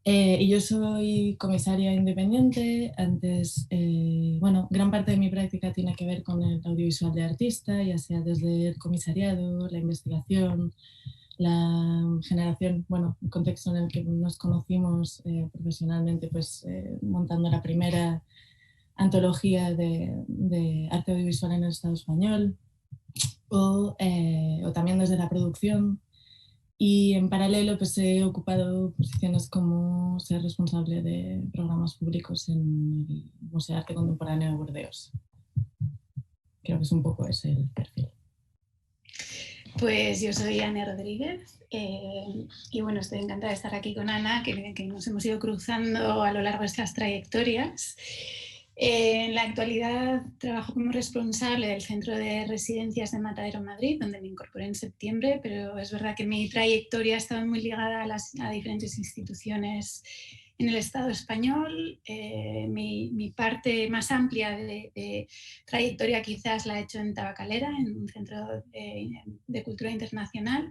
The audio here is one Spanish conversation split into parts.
Y yo soy comisaria independiente. Antes, bueno, gran parte de mi práctica tiene que ver con el audiovisual de artista, ya sea desde el comisariado, la investigación, la generación, bueno, el contexto en el que nos conocimos profesionalmente, pues montando la primera antología de arte audiovisual en el Estado español, o también desde la producción. Y en paralelo pues he ocupado posiciones como ser responsable de programas públicos en el Museo de Arte Contemporáneo de Burdeos. Creo que es un poco ese el perfil. Pues yo soy Ana Rodríguez y bueno, estoy encantada de estar aquí con Ana, que nos hemos ido cruzando a lo largo de estas trayectorias. En la actualidad trabajo como responsable del Centro de Residencias de Matadero, Madrid, donde me incorporé en septiembre, pero es verdad que mi trayectoria ha estado muy ligada a diferentes instituciones en el Estado español. Mi parte más amplia de trayectoria quizás la he hecho en Tabacalera, en un centro de cultura internacional,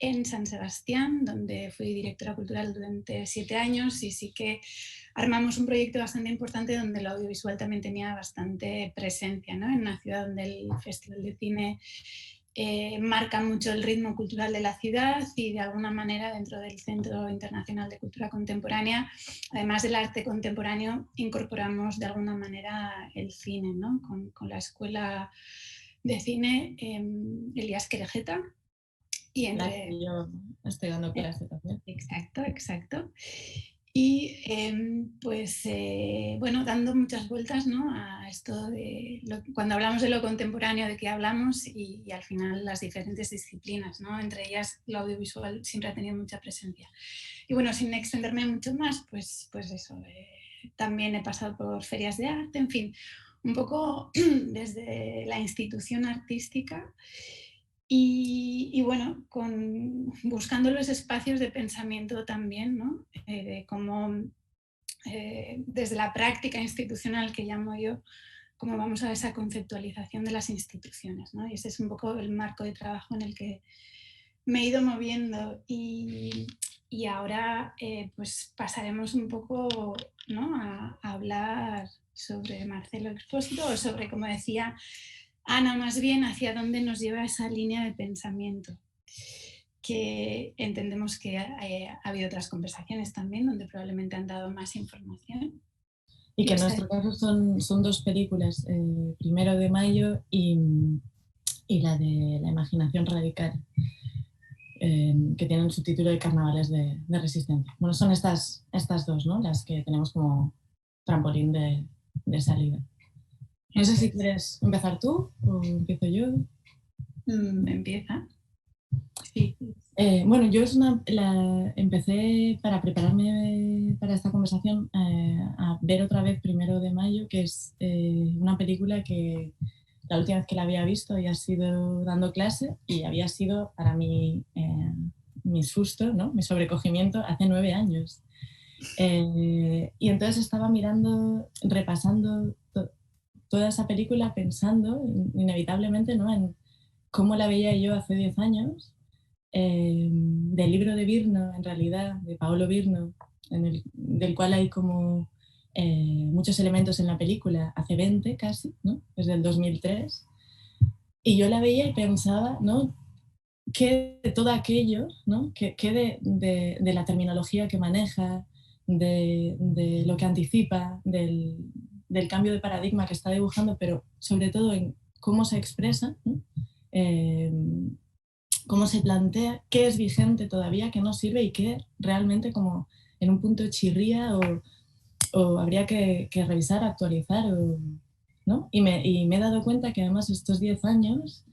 en San Sebastián, donde fui directora cultural durante 7 años, y sí que armamos un proyecto bastante importante donde el audiovisual también tenía bastante presencia, ¿no? En una ciudad donde el Festival de Cine marca mucho el ritmo cultural de la ciudad, y de alguna manera dentro del Centro Internacional de Cultura Contemporánea, además del arte contemporáneo, incorporamos de alguna manera el cine, ¿no? Con la Escuela de Cine Elías Querejeta. Y entre... Yo estoy dando clase también. Exacto, exacto. Y bueno, dando muchas vueltas, ¿no?, a esto de cuando hablamos de lo contemporáneo, de qué hablamos, y al final las diferentes disciplinas, ¿no? Entre ellas lo audiovisual siempre ha tenido mucha presencia. Y bueno, sin extenderme mucho más, pues eso, también he pasado por ferias de arte, en fin, un poco desde la institución artística. Y bueno, buscando los espacios de pensamiento también, ¿no? De cómo, desde la práctica institucional, que llamo yo, cómo vamos a esa conceptualización de las instituciones, ¿no? Y ese es un poco el marco de trabajo en el que me he ido moviendo. Y ahora pues pasaremos un poco, ¿no?, a hablar sobre Marcelo Expósito, o sobre, como decía Ana, más bien hacia dónde nos lleva esa línea de pensamiento, que entendemos que ha habido otras conversaciones también donde probablemente han dado más información. Y que en nuestro caso son dos películas, Primero de Mayo y la de La Imaginación Radical, que tienen el subtítulo de Carnavales de Resistencia. Bueno, son estas dos, ¿no?, las que tenemos como trampolín de salida. No sé si quieres empezar tú o empiezo yo. Empieza. Sí. Bueno, yo empecé para prepararme para esta conversación a ver otra vez Primero de Mayo, que es una película que la última vez que la había visto había sido dando clase, y había sido para mí mi susto, ¿no?, mi sobrecogimiento hace 9 años. Y entonces estaba repasando toda esa película, pensando inevitablemente, ¿no?, en cómo la veía yo hace 10 años, del libro de Virno, en realidad, de Paolo Virno, del cual hay como muchos elementos en la película, hace 20 casi, ¿no?, desde el 2003. Y yo la veía y pensaba, ¿no?, qué de todo aquello, ¿no?, qué de la terminología que maneja, de lo que anticipa, del cambio de paradigma que está dibujando, pero sobre todo en cómo se expresa, ¿no?, cómo se plantea, qué es vigente todavía, qué no sirve, y qué realmente como en un punto chirría o habría que revisar, actualizar, ¿no? Y me he dado cuenta que además estos 10 años,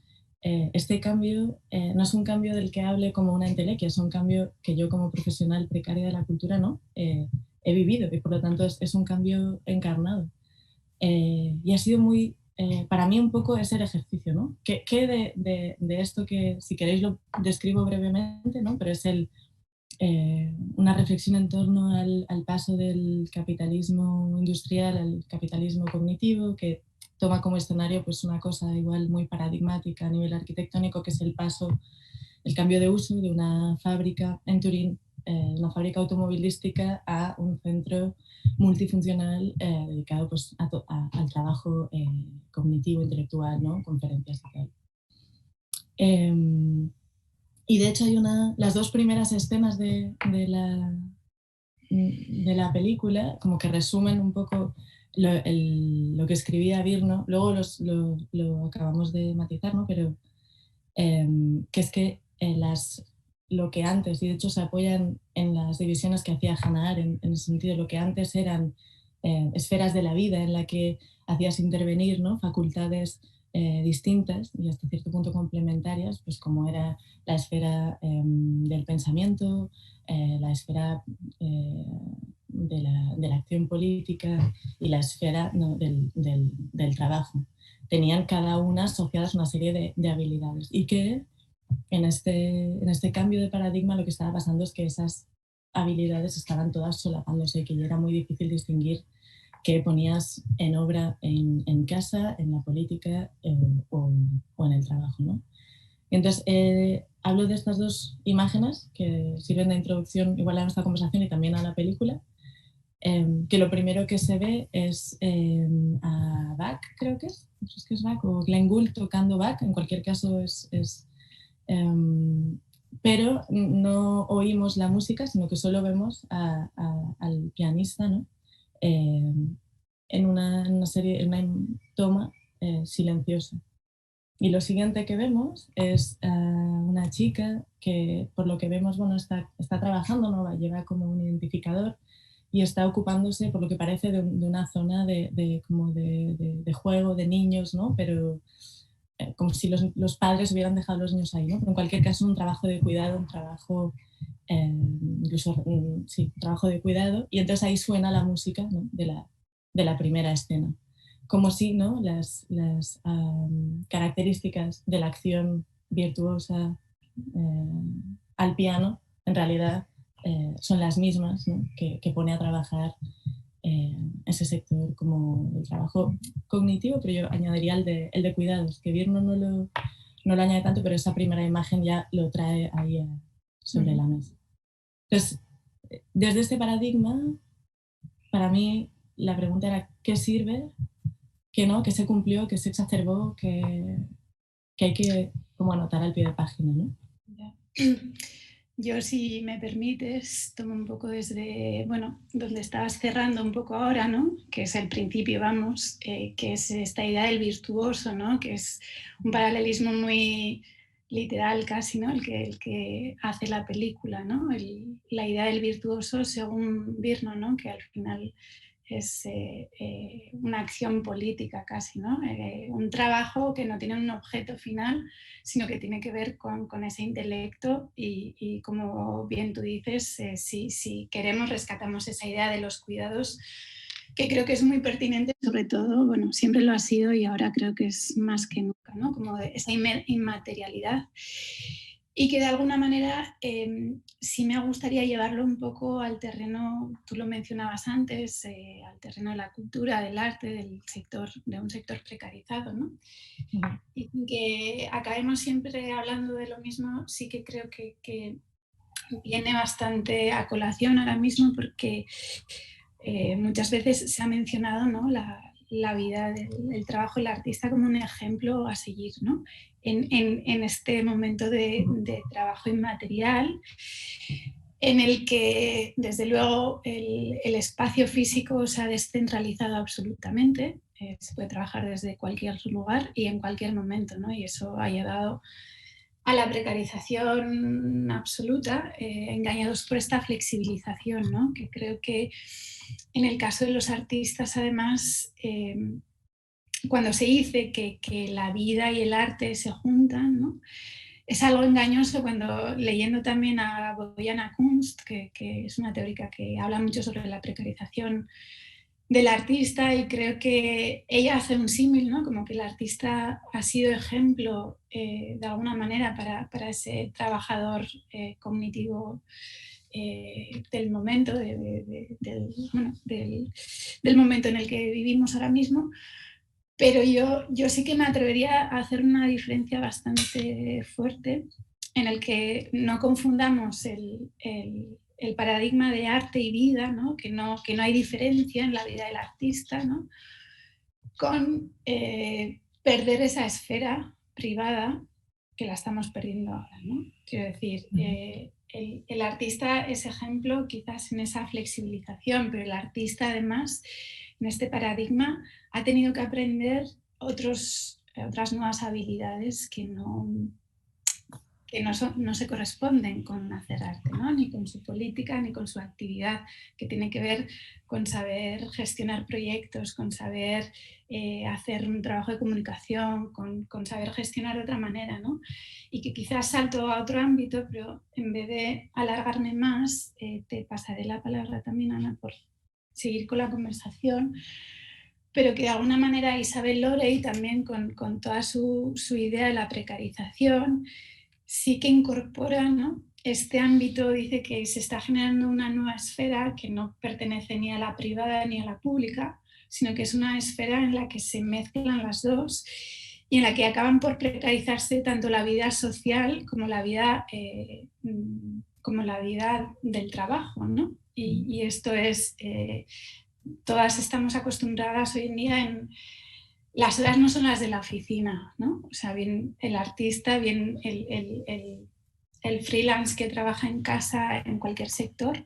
este cambio no es un cambio del que hable como una entelequia, es un cambio que yo como profesional precaria de la cultura, ¿no?, he vivido, y por lo tanto es un cambio encarnado. Y ha sido muy, para mí, un poco ese ejercicio, ¿no? ¿Qué de esto, que si queréis lo describo brevemente, ¿no?, pero es una reflexión en torno al paso del capitalismo industrial al capitalismo cognitivo, que toma como escenario pues una cosa igual muy paradigmática a nivel arquitectónico, que es el cambio de uso de una fábrica en Turín una fábrica automovilística a un centro multifuncional dedicado pues, al trabajo cognitivo, intelectual, ¿no? Conferencias y tal. Y de hecho hay las dos primeras escenas de la película como que resumen un poco lo que escribía Virno. Luego lo acabamos de matizar, ¿no? Pero que es que lo que antes, y de hecho se apoyan en las divisiones que hacía Hannah Arendt, en el sentido de lo que antes eran esferas de la vida en la que hacías intervenir, ¿no? Facultades distintas y hasta cierto punto complementarias, pues como era la esfera del pensamiento, la esfera de la acción política y la esfera, ¿no? del trabajo. Tenían cada una asociadas una serie de habilidades y que en este cambio de paradigma lo que estaba pasando es que esas habilidades estaban todas solapándose, que ya era muy difícil distinguir qué ponías en obra en casa, en la política o en el trabajo, ¿no? Y entonces hablo de estas dos imágenes que sirven de introducción igual a nuestra conversación y también a la película. Que lo primero que se ve es a Bach, creo que es, no sé si es Bach o Glenn Gould tocando Bach, en cualquier caso pero no oímos la música, sino que solo vemos al pianista, ¿no? En una serie, en una toma silenciosa. Y lo siguiente que vemos es una chica que, por lo que vemos, bueno, está trabajando, ¿no? Lleva como un identificador y está ocupándose, por lo que parece, de una zona como de juego de niños, ¿no? Pero como si los padres hubieran dejado a los niños ahí, ¿no? Pero en cualquier caso un trabajo de cuidado, un trabajo, incluso, sí, un trabajo de cuidado, y entonces ahí suena la música, ¿no? de la primera escena. Como si, ¿no? las características de la acción virtuosa al piano, en realidad son las mismas, ¿no? que pone a trabajar ese sector como el trabajo cognitivo, pero yo añadiría el de cuidados, que Virno no lo añade tanto, pero esa primera imagen ya lo trae ahí sobre la mesa. Entonces, desde este paradigma, para mí la pregunta era ¿qué sirve? ¿Qué no? ¿Qué se cumplió? ¿Qué se exacerbó? ¿Qué hay que como anotar al pie de página, ¿no? Yo, si me permites, tomo un poco desde, bueno, donde estabas cerrando un poco ahora, ¿no? Que es el principio, vamos, que es esta idea del virtuoso, ¿no? Que es un paralelismo muy literal casi, ¿no? El que hace la película, ¿no? La idea del virtuoso según Virno, ¿no? Que al final es una acción política casi, ¿no? Un trabajo que no tiene un objeto final, sino que tiene que ver con ese intelecto y como bien tú dices, si queremos, rescatamos esa idea de los cuidados, que creo que es muy pertinente, sobre todo, bueno, siempre lo ha sido y ahora creo que es más que nunca, ¿no? Como de esa inmaterialidad. Y que de alguna manera sí me gustaría llevarlo un poco al terreno, tú lo mencionabas antes, al terreno de la cultura, del arte, de un sector precarizado, ¿no? Y que acabemos siempre hablando de lo mismo, sí que creo que viene bastante a colación ahora mismo porque muchas veces se ha mencionado, ¿no? la vida del trabajo del artista como un ejemplo a seguir, ¿no? En este momento de trabajo inmaterial, en el que desde luego el espacio físico se ha descentralizado absolutamente, se puede trabajar desde cualquier lugar y en cualquier momento, ¿no? Y eso ha llevado a la precarización absoluta, engañados por esta flexibilización, ¿no? Que creo que en el caso de los artistas, además, cuando se dice que la vida y el arte se juntan, ¿no? Es algo engañoso cuando, leyendo también a Bojana Kunst, que es una teórica que habla mucho sobre la precarización del artista, y creo que ella hace un símil, ¿no? Como que el artista ha sido ejemplo de alguna manera para ese trabajador cognitivo del momento, del momento en el que vivimos ahora mismo. Pero yo sí que me atrevería a hacer una diferencia bastante fuerte en el que no confundamos el paradigma de arte y vida, ¿no? Que no hay diferencia en la vida del artista, ¿no? Con perder esa esfera privada que la estamos perdiendo ahora, ¿no? Quiero decir, el artista es ejemplo quizás en esa flexibilización, pero el artista además en este paradigma ha tenido que aprender otras nuevas habilidades que no se corresponden con hacer arte, ¿no? Ni con su política, ni con su actividad, que tiene que ver con saber gestionar proyectos, con saber hacer un trabajo de comunicación, con saber gestionar de otra manera, ¿no? Y que quizás salto a otro ámbito, pero en vez de alargarme más, te pasaré la palabra también, Ana, por seguir con la conversación, pero que de alguna manera Isabel Lorey también con toda su idea de la precarización sí que incorpora, ¿no? Este ámbito, dice que se está generando una nueva esfera que no pertenece ni a la privada ni a la pública, sino que es una esfera en la que se mezclan las dos y en la que acaban por precarizarse tanto la vida social como la vida del trabajo, ¿no? Y esto es, todas estamos acostumbradas hoy en día en las horas no son las de la oficina, ¿no? O sea, bien el artista, bien el freelance que trabaja en casa, en cualquier sector,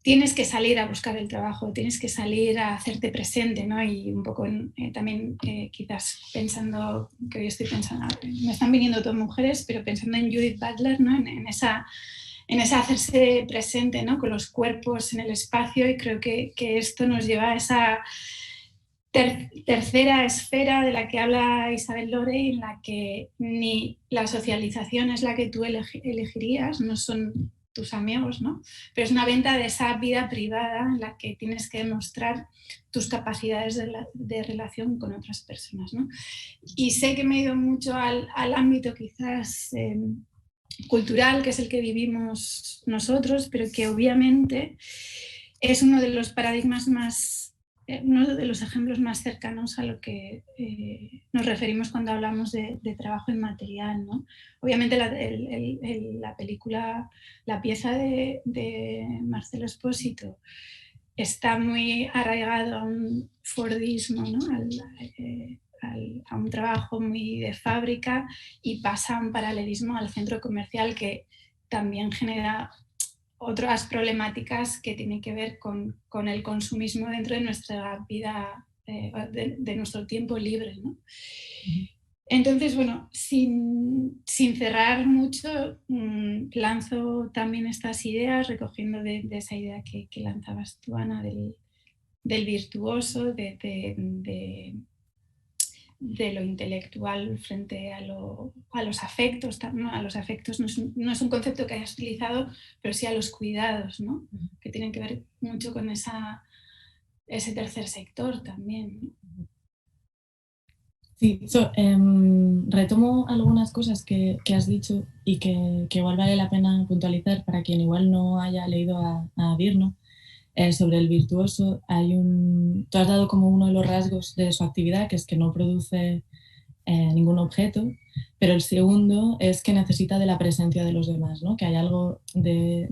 tienes que salir a buscar el trabajo, tienes que salir a hacerte presente, ¿no? Y un poco también quizás pensando, que hoy estoy pensando, me están viniendo todas mujeres, pero pensando en Judith Butler, ¿no? En esa hacerse presente, ¿no? Con los cuerpos en el espacio, y creo que esto nos lleva a esa tercera esfera de la que habla Isabel Lorey, en la que ni la socialización es la que tú elegirías, no son tus amigos, ¿no? Pero es una venta de esa vida privada en la que tienes que demostrar tus capacidades de relación con otras personas, ¿no? Y sé que me he ido mucho al ámbito quizás cultural, que es el que vivimos nosotros, pero que obviamente es uno de los paradigmas uno de los ejemplos más cercanos a lo que nos referimos cuando hablamos de trabajo inmaterial, ¿no? Obviamente la película, la pieza de Marcelo Espósito está muy arraigado a un fordismo, ¿no? A un trabajo muy de fábrica, y pasa un paralelismo al centro comercial que también genera otras problemáticas que tienen que ver con el consumismo dentro de nuestra vida, de nuestro tiempo libre, ¿no? Entonces, bueno, sin cerrar mucho, lanzo también estas ideas, recogiendo de esa idea que lanzabas tú, Ana, del virtuoso, de lo intelectual frente a los afectos, ¿no? A los afectos no es un concepto que hayas utilizado, pero sí a los cuidados, ¿no? Que tienen que ver mucho con ese tercer sector también, ¿no? Sí, retomo algunas cosas que has dicho y que igual vale la pena puntualizar para quien igual no haya leído a Virno. Sobre el virtuoso, tú has dado como uno de los rasgos de su actividad, que es que no produce ningún objeto, pero el segundo es que necesita de la presencia de los demás, ¿no? Que hay algo de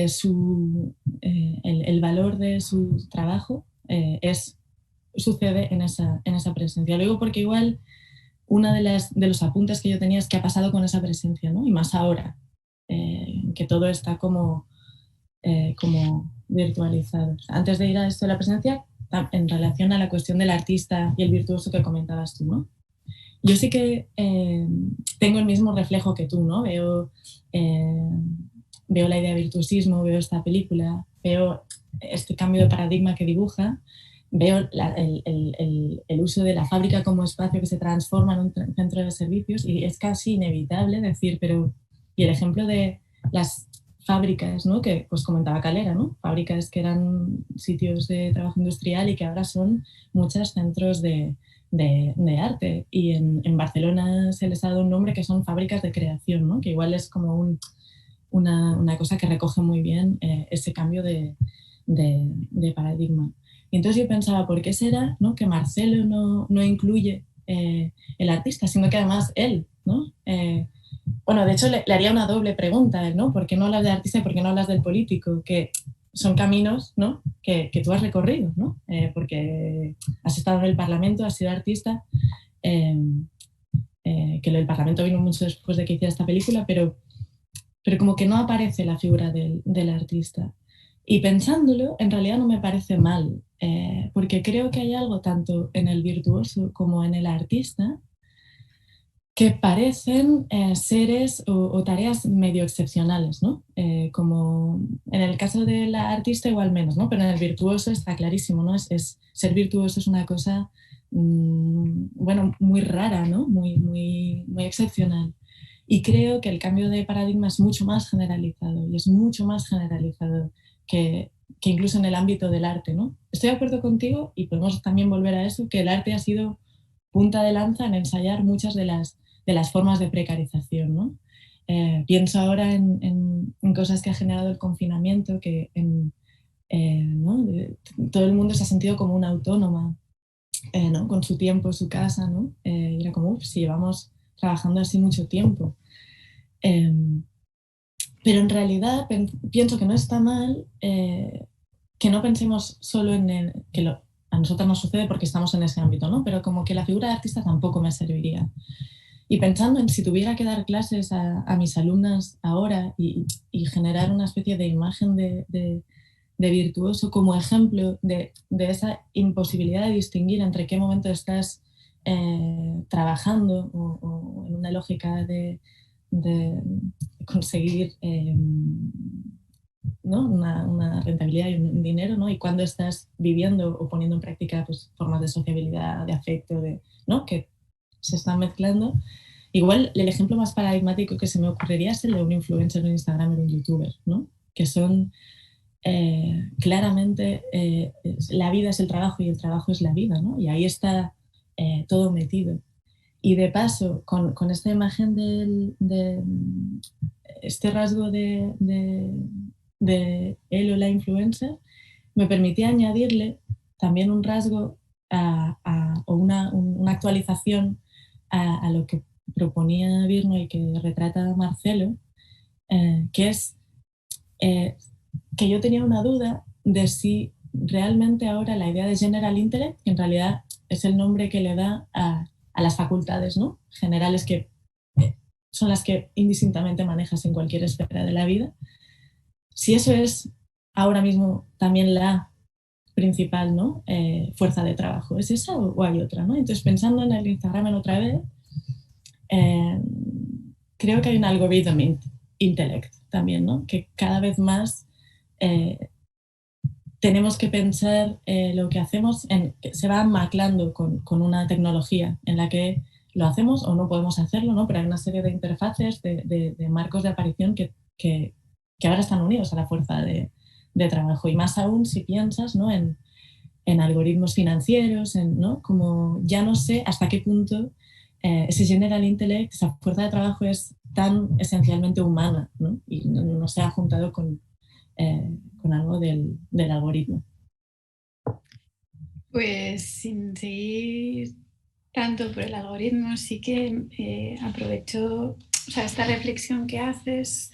su... el valor de su trabajo sucede en esa presencia. Lo digo porque igual uno de los apuntes que yo tenía es qué ha pasado con esa presencia, ¿no? Y más ahora, que todo está como virtualizado. Antes de ir a esto de la presencia, en relación a la cuestión del artista y el virtuoso que comentabas tú, ¿no? Yo sí que tengo el mismo reflejo que tú, ¿no? Veo la idea de virtuosismo, veo esta película, veo este cambio de paradigma que dibuja, veo el uso de la fábrica como espacio que se transforma en un centro de servicios, y es casi inevitable decir, pero y el ejemplo de las fábricas, ¿no? Que pues comentaba Calera, ¿no? Fábricas que eran sitios de trabajo industrial y que ahora son muchos centros de arte, y en Barcelona se les ha dado un nombre que son fábricas de creación, ¿no? Que igual es como una cosa que recoge muy bien ese cambio de paradigma. Y entonces yo pensaba, ¿por qué será, ¿no? Que Marcelo no incluye el artista, sino que además él, ¿no? bueno, de hecho le haría una doble pregunta, ¿no? ¿Por qué no hablas del artista y por qué no hablas del político? Que son caminos, ¿no? que tú has recorrido, ¿no? Porque has estado en el Parlamento, has sido artista, que lo del Parlamento vino mucho después de que hiciera esta película, pero como que no aparece la figura del artista. Y pensándolo, en realidad no me parece mal, porque creo que hay algo tanto en el virtuoso como en el artista que parecen seres o tareas medio excepcionales, ¿no? Como en el caso del artista igual menos, ¿no? Pero en el virtuoso está clarísimo, ¿no? Ser virtuoso es una cosa, bueno, muy rara, ¿no? Muy excepcional. Y creo que el cambio de paradigma es mucho más generalizado y es mucho más generalizado que incluso en el ámbito del arte, ¿no? Estoy de acuerdo contigo y podemos también volver a eso, que el arte ha sido punta de lanza en ensayar muchas de las formas de precarización, ¿no? Pienso ahora en cosas que ha generado el confinamiento, que ¿no? Todo el mundo se ha sentido como una autónoma, ¿no? Con su tiempo, su casa, ¿no? Era como, si llevamos trabajando así mucho tiempo. Pero en realidad pienso que no está mal que no pensemos solo a nosotros nos sucede porque estamos en ese ámbito, ¿no? Pero como que la figura de artista tampoco me serviría. Y pensando en si tuviera que dar clases a mis alumnas ahora y generar una especie de imagen de virtuoso como ejemplo de esa imposibilidad de distinguir entre qué momento estás trabajando o en una lógica de conseguir ¿no? una rentabilidad y un dinero, ¿no? Y cuando estás viviendo o poniendo en práctica pues, formas de sociabilidad, de afecto, ¿no? Que se están mezclando. Igual el ejemplo más paradigmático que se me ocurriría es el de un influencer, un Instagramer, un youtuber, ¿no? Que son claramente la vida es el trabajo y el trabajo es la vida, ¿no? Y ahí está todo metido. Y de paso, con esta imagen de este rasgo de él o la influencer, me permitía añadirle también un rasgo o una actualización a lo que proponía Virno y que retrata Marcelo, que es que yo tenía una duda de si realmente ahora la idea de General Intellect, que en realidad es el nombre que le da a las facultades, ¿no? Generales que son las que indistintamente manejas en cualquier esfera de la vida, si eso es ahora mismo también la principal, ¿no? Fuerza de trabajo, ¿es esa o hay otra, ¿no? Entonces, pensando en el Instagram en otra vez, creo que hay un algoritmo intellect también, ¿no? Que cada vez más tenemos que pensar lo que hacemos, se va maclando con una tecnología en la que lo hacemos o no podemos hacerlo, ¿no? Pero hay una serie de interfaces, de marcos de aparición que ahora están unidos a la fuerza de trabajo. Y más aún si piensas, ¿no? en algoritmos financieros, ¿no? Como ya no sé hasta qué punto ese General Intellect, esa fuerza de trabajo es tan esencialmente humana, ¿no? Y no se ha juntado con algo del algoritmo. Pues sin seguir tanto por el algoritmo, sí que aprovecho, o sea, esta reflexión que haces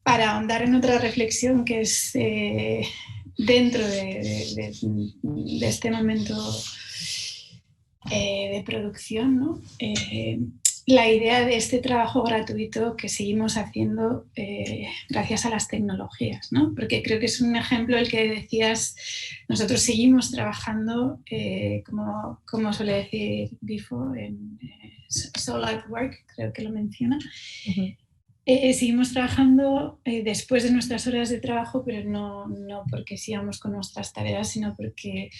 para ahondar en otra reflexión que es dentro de este momento de producción, ¿no? La idea de este trabajo gratuito que seguimos haciendo gracias a las tecnologías, ¿no? Porque creo que es un ejemplo el que decías, nosotros seguimos trabajando, como suele decir Bifo, en Soul at Work, creo que lo menciona. Seguimos trabajando después de nuestras horas de trabajo, pero no porque sigamos con nuestras tareas, sino porque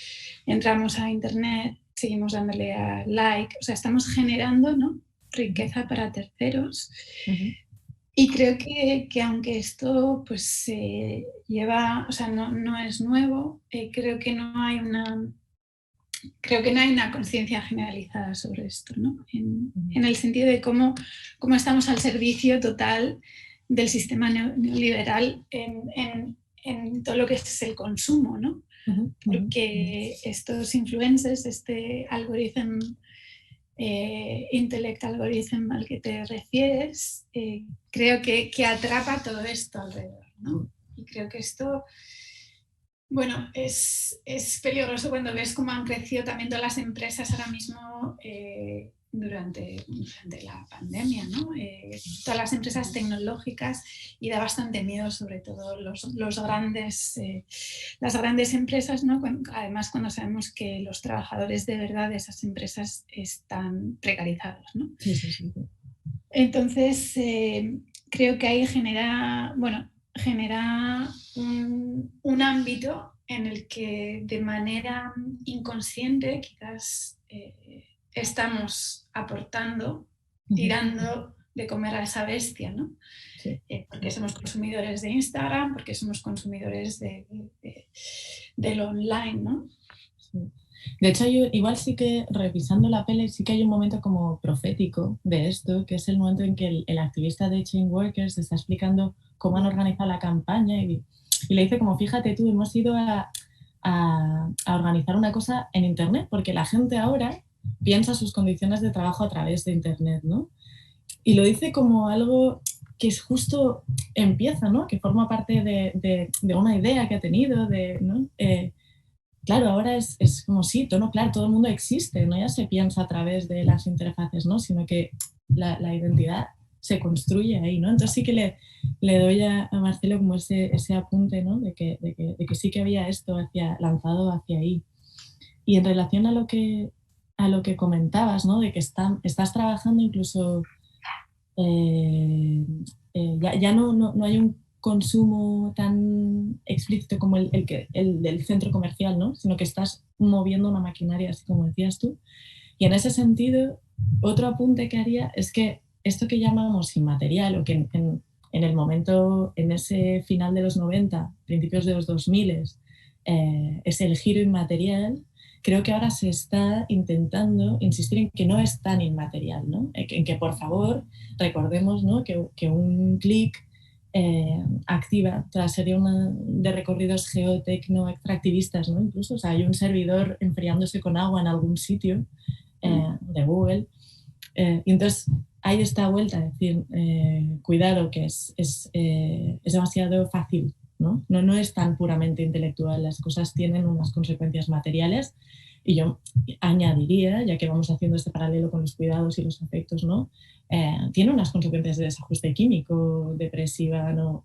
entramos a internet, seguimos dándole a like, o sea, estamos generando, ¿no? Riqueza para terceros. Y creo que aunque esto pues lleva, o sea, no es nuevo, creo que no hay una conciencia generalizada sobre esto, ¿no? En el sentido de cómo estamos al servicio total del sistema neoliberal en todo lo que es el consumo, ¿no? Porque estos influencers, este algoritmo intellect algorithm al que te refieres, creo que atrapa todo esto alrededor, ¿no? Y creo que esto, bueno, es peligroso cuando ves cómo han crecido también todas las empresas ahora mismo durante la pandemia, ¿no? Todas las empresas tecnológicas, y da bastante miedo, sobre todo las grandes empresas, ¿no? Además, cuando sabemos que los trabajadores de verdad de esas empresas están precarizados, ¿no? Sí, sí, sí. Entonces, creo que ahí genera un ámbito en el que de manera inconsciente quizás estamos aportando y dando de comer a esa bestia, ¿no? Sí. Porque somos consumidores de Instagram, porque somos consumidores de lo online, ¿no? Sí. De hecho, yo igual sí que, revisando la peli, sí que hay un momento como profético de esto, que es el momento en que el activista de Chain Workers está explicando cómo han organizado la campaña y le dice como, fíjate tú, hemos ido a organizar una cosa en Internet, porque la gente ahora piensa sus condiciones de trabajo a través de Internet, ¿no? Y lo dice como algo que es justo empieza, ¿no? Que forma parte de una idea que ha tenido, ¿no? Claro, ahora es como sí, claro, todo el mundo existe, no ya se piensa a través de las interfaces, ¿no? Sino que la identidad se construye ahí, ¿no? Entonces sí que le doy a Marcelo como ese apunte, ¿no? De que sí que había esto lanzado hacia ahí. Y en relación a lo que comentabas, ¿no? De que estás trabajando incluso, ya no hay un consumo tan explícito como el del centro comercial, ¿no? Sino que estás moviendo una maquinaria, así como decías tú. Y en ese sentido, otro apunte que haría es que esto que llamamos inmaterial, o que en el momento, en ese final de los 90, principios de los 2000, es el giro inmaterial, creo que ahora se está intentando insistir en que no es tan inmaterial, ¿no? En que por favor recordemos, ¿no? que un clic activa toda serie de recorridos geotecno-extractivistas, ¿no? Incluso, o sea, hay un servidor enfriándose con agua en algún sitio de Google. Y entonces hay esta vuelta, es decir, cuidado, que es demasiado fácil, ¿no? No es tan puramente intelectual, las cosas tienen unas consecuencias materiales. Y yo añadiría, ya que vamos haciendo este paralelo con los cuidados y los afectos, ¿no? Tiene unas consecuencias de desajuste químico, depresiva, ¿no?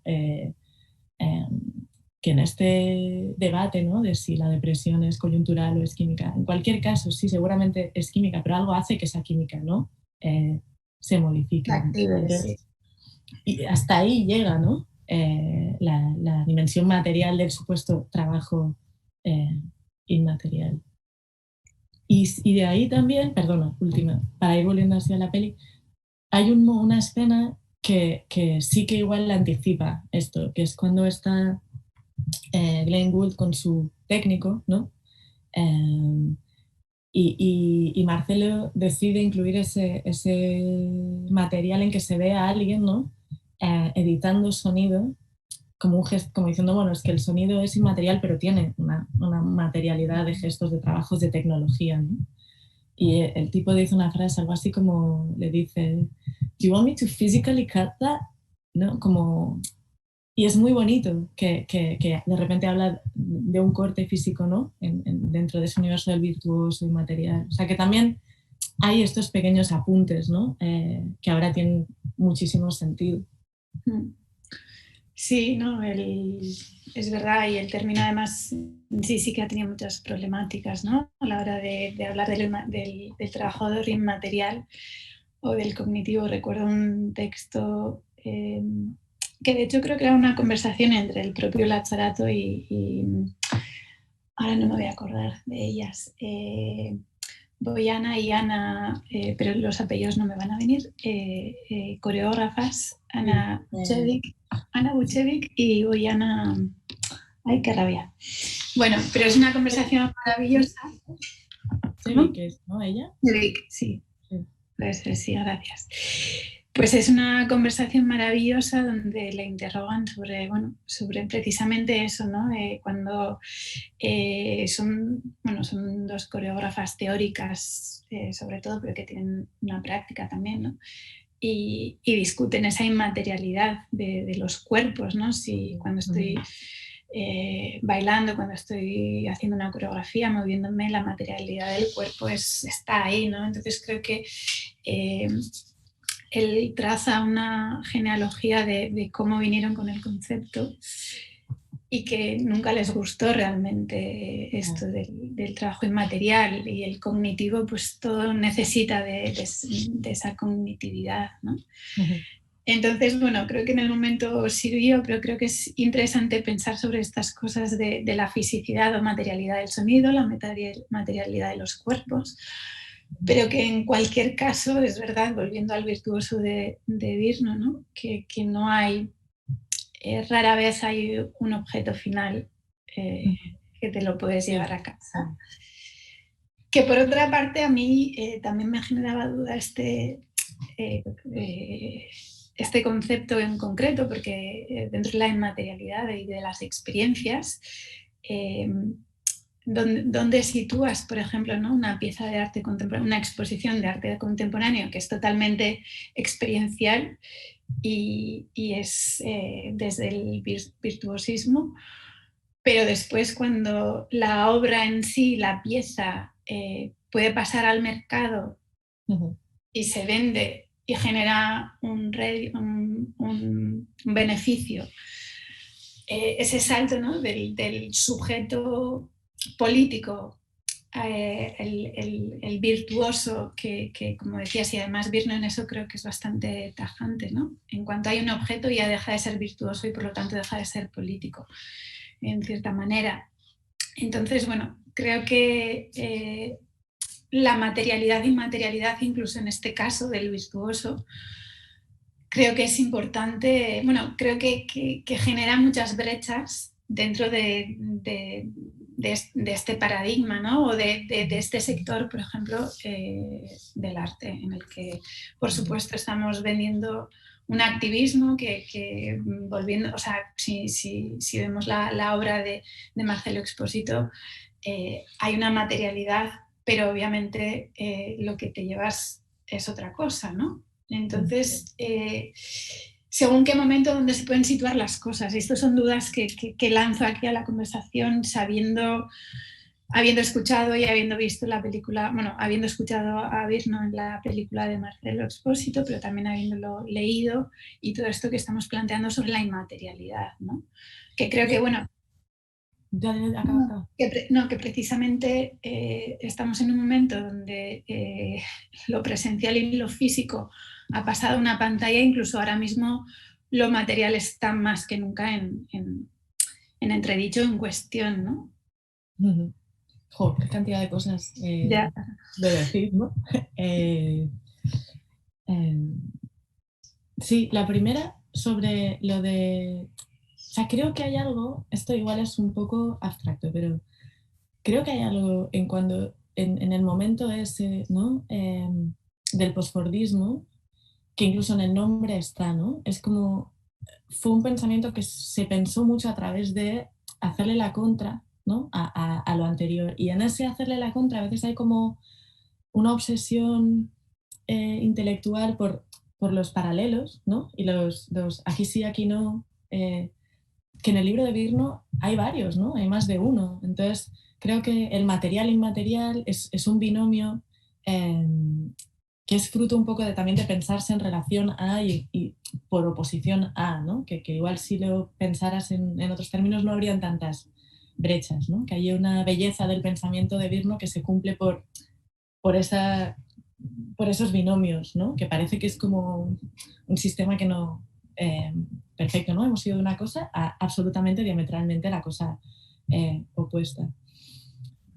Que en este debate, ¿no? De si la depresión es coyuntural o es química, en cualquier caso, sí, seguramente es química, pero algo hace que esa química, ¿no? Se modifique. Entonces, y hasta ahí llega, ¿no? La dimensión material del supuesto trabajo inmaterial. Y de ahí también, perdona, última, para ir volviendo hacia la peli, hay una escena que sí que igual la anticipa esto, que es cuando está Glenn Gould con su técnico, ¿no? Y Marcelo decide incluir ese material en que se ve a alguien, ¿no? Editando sonido como un gesto, como diciendo, bueno, es que el sonido es inmaterial, pero tiene una materialidad de gestos, de trabajos, de tecnología, ¿no? Y el tipo dice una frase, algo así como, le dice, "Do you want me to physically cut that?" ¿No? Como, y es muy bonito que de repente habla de un corte físico, ¿no? Dentro de ese universo del virtuoso y material. O sea, que también hay estos pequeños apuntes, ¿no? Que ahora tienen muchísimo sentido. Sí, no, es verdad, y el término además sí que ha tenido muchas problemáticas, ¿no? A la hora de hablar del trabajador inmaterial o del cognitivo. Recuerdo un texto que de hecho creo que era una conversación entre el propio Lazzarato y ahora no me voy a acordar de ellas. Boyana y Ana, pero los apellidos no me van a venir, coreógrafas, Ana Bucevic y Boyana, ay, qué rabia. Bueno, pero es una conversación maravillosa. Bucevic, ¿no? ¿Ella? Bucevic, sí. Puede ser, sí, gracias. Pues es una conversación maravillosa donde le interrogan sobre, bueno, sobre precisamente eso, ¿no? Cuando son dos coreógrafas teóricas, sobre todo, pero que tienen una práctica también, ¿no? Y discuten esa inmaterialidad de los cuerpos, ¿no? Si cuando estoy bailando, cuando estoy haciendo una coreografía, moviéndome, la materialidad del cuerpo está ahí, ¿no? Entonces creo que él traza una genealogía de cómo vinieron con el concepto y que nunca les gustó realmente esto del trabajo inmaterial, y el cognitivo, pues todo necesita de esa cognitividad, ¿no? Entonces, bueno, creo que en el momento sirvió, pero creo que es interesante pensar sobre estas cosas de la fisicidad o materialidad del sonido, la materialidad de los cuerpos, pero que en cualquier caso, es verdad, volviendo al virtuoso de Virno, ¿no? Que no hay, rara vez hay un objeto final que te lo puedes llevar a casa. Que por otra parte a mí también me generaba duda este concepto en concreto, porque dentro de la inmaterialidad y de las experiencias, ¿dónde sitúas, por ejemplo, ¿no? Una pieza de arte contemporáneo, una exposición de arte contemporáneo que es totalmente experiencial y es desde el virtuosismo, pero después cuando la obra en sí, la pieza, puede pasar al mercado y se vende y genera un beneficio, ese salto, ¿no? del sujeto político, el virtuoso, que, como decías, y además Virno en eso creo que es bastante tajante, ¿no? En cuanto hay un objeto ya deja de ser virtuoso y por lo tanto deja de ser político, en cierta manera. Entonces, bueno, creo que la materialidad e inmaterialidad, incluso en este caso del virtuoso, creo que es importante, bueno, creo que genera muchas brechas dentro de este paradigma, ¿no? O de este sector, por ejemplo, del arte, en el que, por supuesto, estamos vendiendo un activismo que volviendo, o sea, si vemos la obra de Marcelo Expósito, hay una materialidad, pero obviamente lo que te llevas es otra cosa, ¿no? Entonces, según qué momento, dónde se pueden situar las cosas. Y estas son dudas que lanzo aquí a la conversación, habiendo escuchado y habiendo visto la película, bueno, habiendo escuchado a Virno en la película de Marcelo Expósito, pero también habiéndolo leído, y todo esto que estamos planteando sobre la inmaterialidad, ¿no? Que creo que, bueno, que precisamente estamos en un momento donde lo presencial y lo físico ha pasado a una pantalla, incluso ahora mismo lo material está más que nunca en entredicho, en cuestión, ¿no? Jo, qué cantidad de cosas de decir, ¿no? Sí, la primera sobre lo de... O sea, creo que hay algo, esto igual es un poco abstracto, pero creo que hay algo en el momento ese, ¿no? Del posfordismo, que incluso en el nombre está, ¿no? Es como, fue un pensamiento que se pensó mucho a través de hacerle la contra, ¿no? a lo anterior. Y en ese hacerle la contra a veces hay como una obsesión intelectual por los paralelos, ¿no? Y los aquí sí, aquí no, que en el libro de Virno hay varios, ¿no? Hay más de uno. Entonces, creo que el material inmaterial es un binomio que es fruto un poco también de pensarse en relación a y por oposición a, ¿no? Que igual si lo pensaras en otros términos no habrían tantas brechas, ¿no? Que hay una belleza del pensamiento de Virno que se cumple por esos binomios, ¿no? Que parece que es como un sistema que no... perfecto, ¿no? Hemos ido de una cosa a absolutamente diametralmente la cosa opuesta.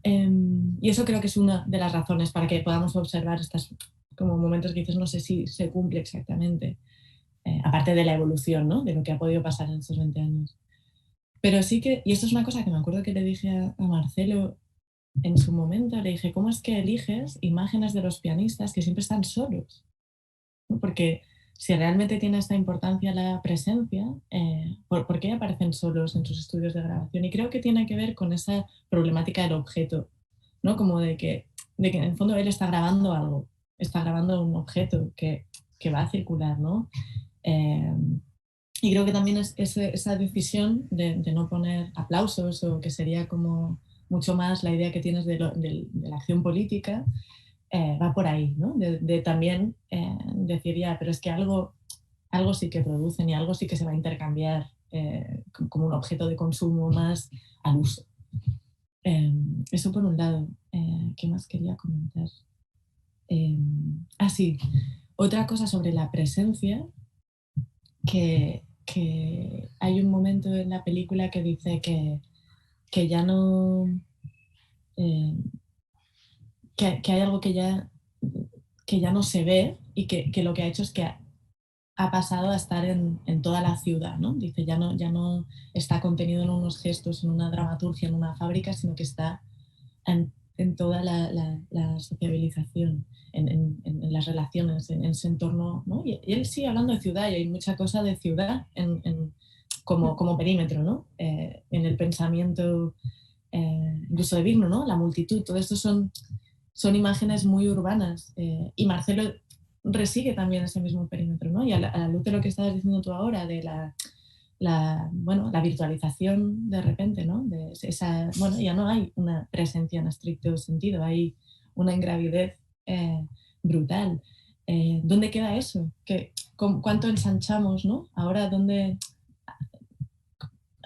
Y eso creo que es una de las razones para que podamos observar estos como momentos que dices, no sé si se cumple exactamente, aparte de la evolución, ¿no? De lo que ha podido pasar en estos 20 años. Pero sí que, y esto es una cosa que me acuerdo que le dije a Marcelo en su momento, le dije, ¿cómo es que eliges imágenes de los pianistas que siempre están solos? ¿No? Porque si realmente tiene esta importancia la presencia, ¿por qué aparecen solos en sus estudios de grabación? Y creo que tiene que ver con esa problemática del objeto, ¿no? Como de que en el fondo él está grabando algo, está grabando un objeto que va a circular, ¿no? Eh, y creo que también esa decisión de no poner aplausos, o que sería como mucho más la idea que tienes de la acción política, va por ahí, ¿no? De también decir, ya, pero es que algo sí que producen y algo sí que se va a intercambiar como un objeto de consumo más al uso. Eso por un lado. ¿Qué más quería comentar? Sí, otra cosa sobre la presencia, que hay un momento en la película que dice que ya no... eh, que hay algo que ya no se ve y que lo que ha hecho es que ha pasado a estar en toda la ciudad, ¿no? Dice, ya no está contenido en unos gestos, en una dramaturgia, en una fábrica, sino que está en toda la sociabilización, en las relaciones, en ese entorno, ¿no? Y él sigue hablando de ciudad, y hay mucha cosa de ciudad como perímetro, ¿no? En el pensamiento, incluso de Vigno, ¿no? La multitud, todo esto son imágenes muy urbanas, y Marcelo resigue también ese mismo perímetro, ¿no? Y a la luz de lo que estabas diciendo tú ahora, de la virtualización de repente, ¿no? Bueno, ya no hay una presencia en estricto sentido, hay una ingravidez brutal. ¿Dónde queda eso? ¿Cuánto ensanchamos, ¿no? Ahora, ¿dónde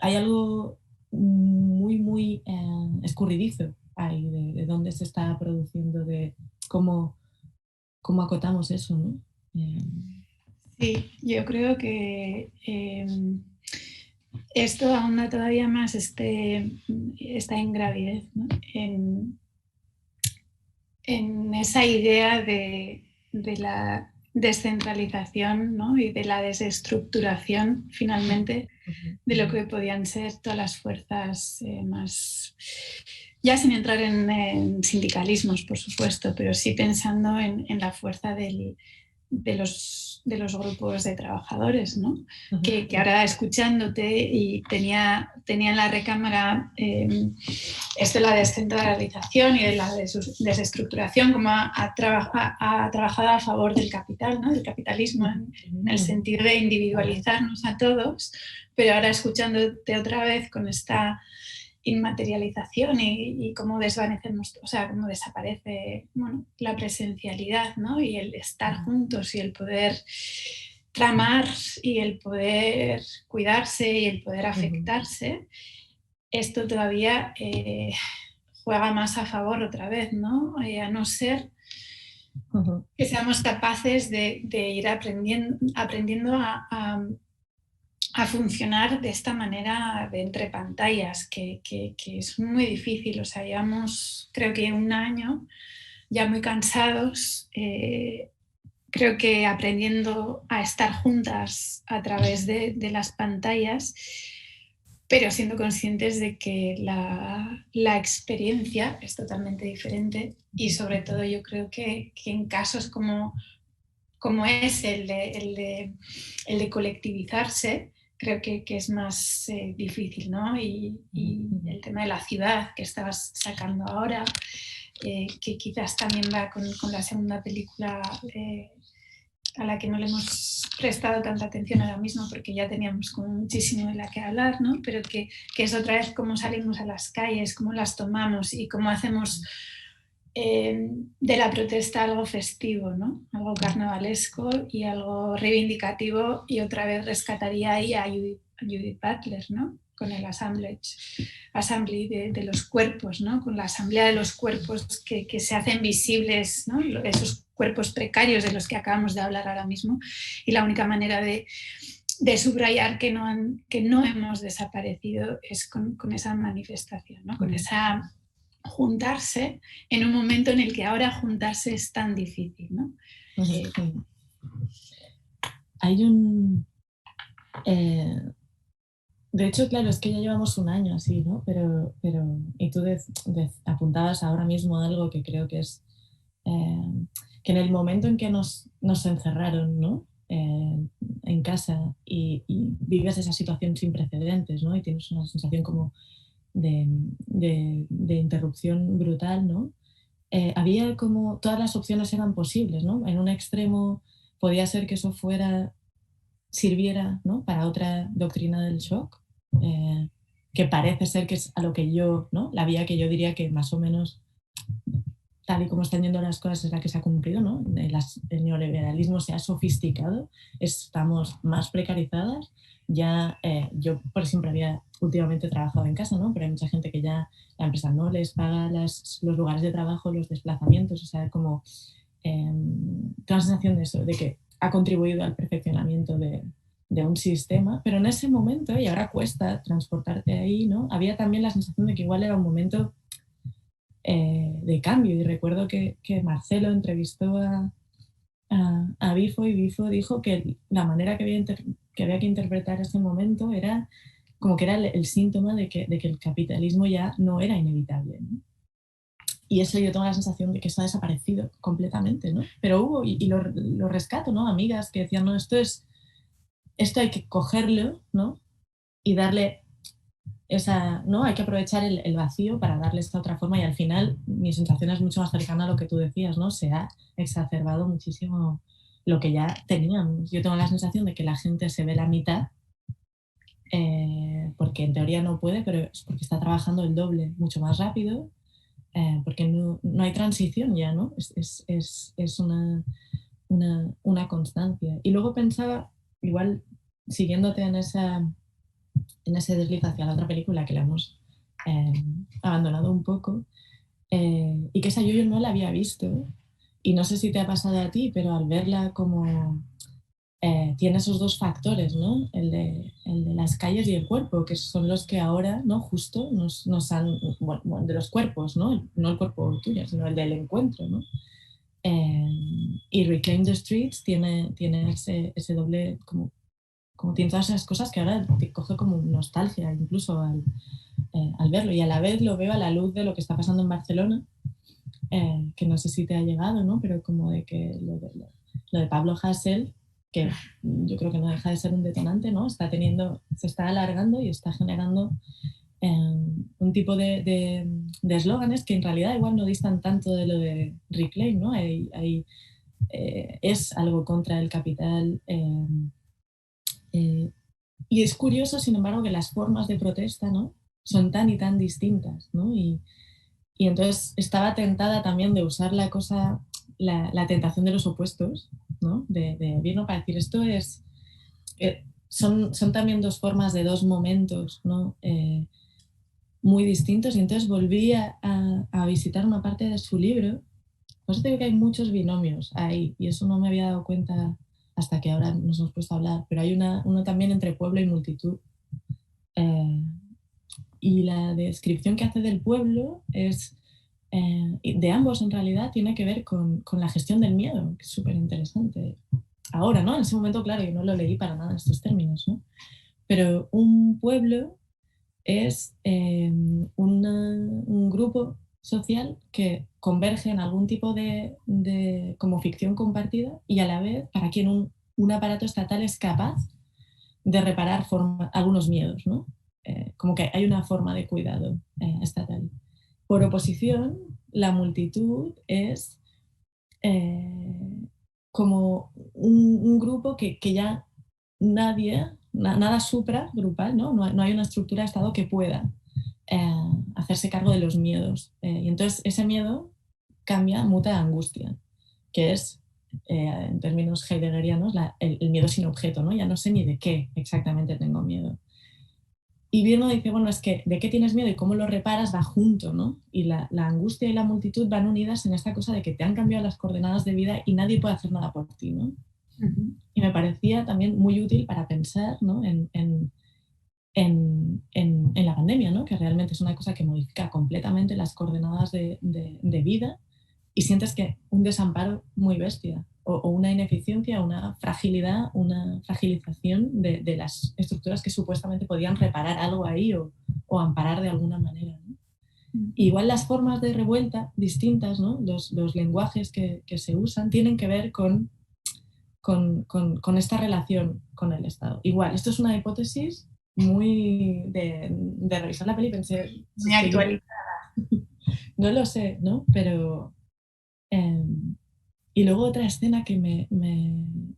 hay algo muy escurridizo ahí de dónde se está produciendo, de cómo acotamos eso, ¿no? Sí, yo creo que esto ahonda todavía más esta ingravidez, ¿no? En esa idea de la descentralización, ¿no? Y de la desestructuración finalmente de lo que podían ser todas las fuerzas más, ya sin entrar en sindicalismos, por supuesto, pero sí pensando en la fuerza de los grupos de trabajadores, ¿no? Que ahora escuchándote, y tenía en la recámara esto de la descentralización y de la desestructuración, como ha trabajado a favor del capital, ¿no? Del capitalismo, en el sentido de individualizarnos a todos, pero ahora escuchándote otra vez con esta inmaterialización y cómo desvanecemos, o sea, cómo desaparece, bueno, la presencialidad, ¿no? Y el estar juntos y el poder tramar y el poder cuidarse y el poder afectarse, esto todavía juega más a favor otra vez, ¿no? A no ser que seamos capaces de ir aprendiendo a funcionar de esta manera de entre pantallas, que es muy difícil. O sea, llevamos creo que un año ya muy cansados, creo que aprendiendo a estar juntas a través de las pantallas, pero siendo conscientes de que la experiencia es totalmente diferente, y sobre todo yo creo que en casos como es el de colectivizarse, creo que es más difícil, ¿no? Y el tema de la ciudad que estabas sacando ahora, que quizás también va con la segunda película, a la que no le hemos prestado tanta atención ahora mismo porque ya teníamos como muchísimo de la que hablar, ¿no? Pero que es otra vez cómo salimos a las calles, cómo las tomamos y cómo hacemos de la protesta algo festivo, ¿no? Algo carnavalesco y algo reivindicativo, y otra vez rescataría ahí a Judith Butler, ¿no? Con el assembly de los cuerpos, ¿no? Con la asamblea de los cuerpos que se hacen visibles, ¿no? Esos cuerpos precarios de los que acabamos de hablar ahora mismo, y la única manera de subrayar que no hemos desaparecido es con esa manifestación, ¿no? Con esa juntarse en un momento en el que ahora juntarse es tan difícil, ¿no? Hay un... de hecho, claro, es que ya llevamos un año así, ¿no? Pero y tú apuntabas ahora mismo algo que creo que es que en el momento en que nos encerraron, ¿no? en casa y vives esa situación sin precedentes, ¿no? Y tienes una sensación como de interrupción brutal, ¿no? Había como todas las opciones eran posibles, ¿no? En un extremo podía ser que eso sirviera, ¿no? Para otra doctrina del shock, que parece ser que es a lo que yo, ¿no? La vía que yo diría que más o menos, tal y como están yendo las cosas, es la que se ha cumplido, ¿no? El neoliberalismo se ha sofisticado, estamos más precarizadas. Ya, yo por siempre había últimamente trabajado en casa, ¿no? Pero hay mucha gente que ya la empresa no les paga los lugares de trabajo, los desplazamientos, o sea, como toda la sensación de eso, de que ha contribuido al perfeccionamiento de un sistema, pero en ese momento, y ahora cuesta transportarte ahí, ¿no? Había también la sensación de que igual era un momento de cambio. Y recuerdo que Marcelo entrevistó a Bifo y Bifo dijo que la manera que había que interpretar ese momento era como que era el síntoma de que el capitalismo ya no era inevitable, ¿no? Y eso yo tengo la sensación de que eso ha desaparecido completamente, ¿no? Pero hubo, y lo rescato, ¿no? Amigas que decían, no, esto hay que cogerlo, ¿no? Y darle ¿no? Hay que aprovechar el vacío para darle esta otra forma y al final mi sensación es mucho más cercana a lo que tú decías, ¿no? Se ha exacerbado muchísimo lo que ya teníamos. Yo tengo la sensación de que la gente se ve la mitad porque en teoría no puede, pero es porque está trabajando el doble, mucho más rápido, porque no hay transición ya, ¿no? Es una constancia. Y luego pensaba, igual siguiéndote en ese desliz hacia la otra película que la hemos abandonado un poco, y que esa yo no la había visto, y no sé si te ha pasado a ti, pero al verla como tiene esos dos factores, ¿no? El de las calles y el cuerpo, que son los que ahora, ¿no? Justo nos han, bueno, de los cuerpos, ¿no? No el cuerpo tuyo, sino el del encuentro, ¿no? Y Reclaim the Streets tiene ese doble, como tiene todas esas cosas que ahora te coge como nostalgia incluso al verlo, y a la vez lo veo a la luz de lo que está pasando en Barcelona, que no sé si te ha llegado, ¿no? Pero como de que lo de Pablo Hasél, que yo creo que no deja de ser un detonante, ¿no? Se está alargando y está generando un tipo de eslóganes que en realidad igual no distan tanto de lo de Reclaim, ¿no? Es algo contra el capital. Y es curioso, sin embargo, que las formas de protesta, ¿no? Son tan y tan distintas, ¿no? Y entonces estaba tentada también de usar la tentación de los opuestos, ¿no? De Virno para decir, esto es... son también dos formas de dos momentos, ¿no? Muy distintos, y entonces volví a visitar una parte de su libro. Por eso te digo que hay muchos binomios ahí, y eso no me había dado cuenta hasta que ahora nos hemos puesto a hablar, pero hay uno también entre pueblo y multitud. Y la descripción que hace del pueblo es, de ambos en realidad, tiene que ver con la gestión del miedo, que es súper interesante. Ahora, ¿no? En ese momento, claro, yo no lo leí para nada en estos términos, ¿no? Pero un pueblo es un grupo social que converge en algún tipo de como ficción compartida, y a la vez para quien un aparato estatal es capaz de reparar algunos miedos, ¿no? Como que hay una forma de cuidado estatal. Por oposición, la multitud es como un grupo que ya nada supragrupal, ¿no? No hay una estructura de Estado que pueda hacerse cargo de los miedos. Y entonces ese miedo muta a angustia, que es, en términos heideggerianos, el miedo sin objeto, ¿no? Ya no sé ni de qué exactamente tengo miedo. Y Virno dice, bueno, es que de qué tienes miedo y cómo lo reparas va junto, ¿no? Y la angustia y la multitud van unidas en esta cosa de que te han cambiado las coordenadas de vida y nadie puede hacer nada por ti, ¿no? Uh-huh. Y me parecía también muy útil para pensar, ¿no? en la pandemia, ¿no? Que realmente es una cosa que modifica completamente las coordenadas de vida, y sientes que un desamparo muy bestia, o una ineficiencia, una fragilidad, una fragilización de las estructuras que supuestamente podían reparar algo ahí o amparar de alguna manera, ¿no? Igual las formas de revuelta distintas, ¿no? Los lenguajes que se usan tienen que ver con con esta relación con el Estado. Igual, esto es una hipótesis muy de revisar la peli y pensé... Muy actualizada. No lo sé, ¿no? Pero... y luego otra escena que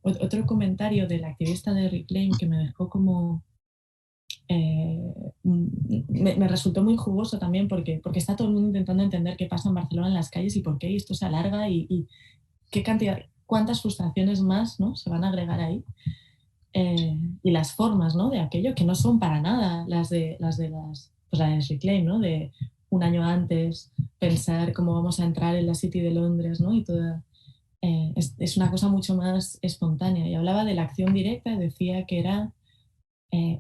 otro comentario del activista de Reclaim que me dejó como... me resultó muy jugoso también porque está todo el mundo intentando entender qué pasa en Barcelona en las calles y por qué esto se alarga y qué cantidad, cuántas frustraciones más, ¿no?, se van a agregar ahí. Y las formas, ¿no?, de aquello que no son para nada las de Reclaim, ¿no?, de un año antes pensar cómo vamos a entrar en la City de Londres, ¿no?, y toda... es una cosa mucho más espontánea. Y hablaba de la acción directa, decía que era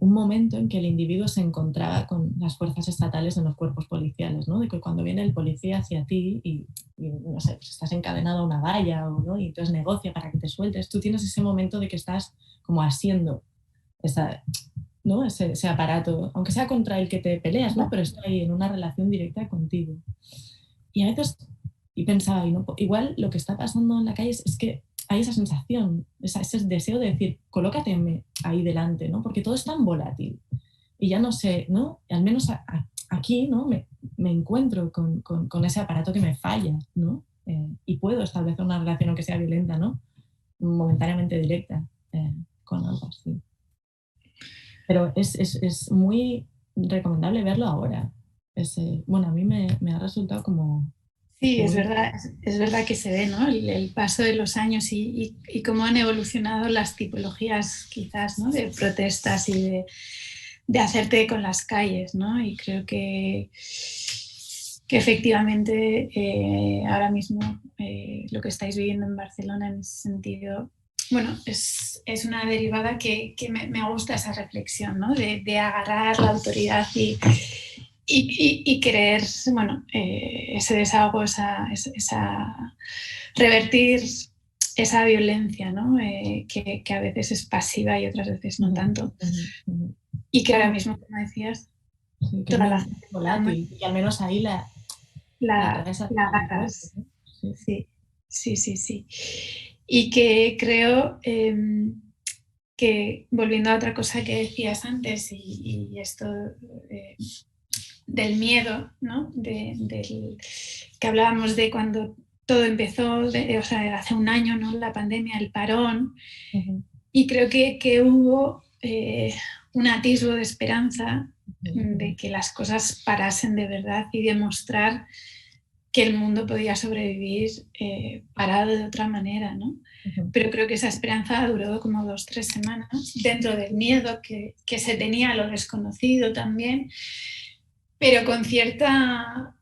un momento en que el individuo se encontraba con las fuerzas estatales en los cuerpos policiales, ¿no? De que cuando viene el policía hacia ti y no sé, pues estás encadenado a una valla, ¿no?, y entonces negocia para que te sueltes, tú tienes ese momento de que estás como asiendo ¿no?, ese aparato, aunque sea contra el que te peleas, ¿no?, pero está ahí en una relación directa contigo. Y a veces, y pensaba, ¿no?, igual lo que está pasando en la calle es que hay esa sensación, ese deseo de decir, colócate ahí delante, ¿no?, porque todo es tan volátil. Y ya no sé, ¿no?, al menos aquí, ¿no?, me encuentro con ese aparato que me falla, ¿no? Y puedo establecer una relación, aunque sea violenta, ¿no?, momentáneamente directa, con algo así. Pero es muy recomendable verlo ahora. Bueno, a mí me ha resultado como... Sí, es verdad que se ve, ¿no?, el paso de los años y cómo han evolucionado las tipologías quizás, ¿no?, de protestas y de hacerte con las calles, ¿no? Y creo que efectivamente ahora mismo lo que estáis viviendo en Barcelona en ese sentido, bueno, es una derivada que me gusta esa reflexión, ¿no?, de agarrar la autoridad y querer, bueno, ese desahogo, revertir esa violencia, ¿no?, que a veces es pasiva y otras veces no tanto. Y que ahora mismo, como decías, sí, que toda es la muy gente volátil y al menos ahí la traes a la tu cuerpo, agarras. ¿no? Sí, sí, sí, sí. Y que creo que, volviendo a otra cosa que decías antes, y esto del miedo, ¿no?, que hablábamos de cuando todo empezó, o sea, hace un año, ¿no?, la pandemia, el parón, y creo que hubo un atisbo de esperanza de que las cosas parasen de verdad y demostrar que el mundo podía sobrevivir parado de otra manera, ¿no? Pero creo que esa esperanza duró como 2 o 3 semanas, dentro del miedo que se tenía a lo desconocido también, pero con cierta...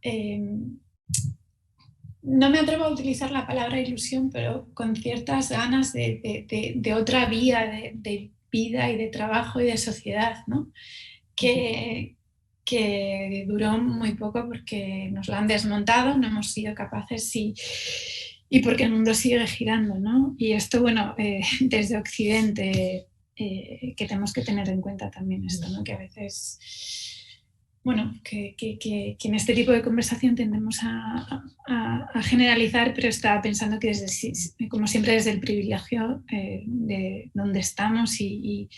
no me atrevo a utilizar la palabra ilusión, pero con ciertas ganas de otra vía de vida y de trabajo y de sociedad, ¿no?, que duró muy poco porque nos lo han desmontado, no hemos sido capaces y porque el mundo sigue girando, ¿no? Y esto, bueno, desde Occidente, que tenemos que tener en cuenta también esto, ¿no?, que a veces... Bueno, que en este tipo de conversación tendemos a generalizar, pero estaba pensando que como siempre desde el privilegio de donde estamos y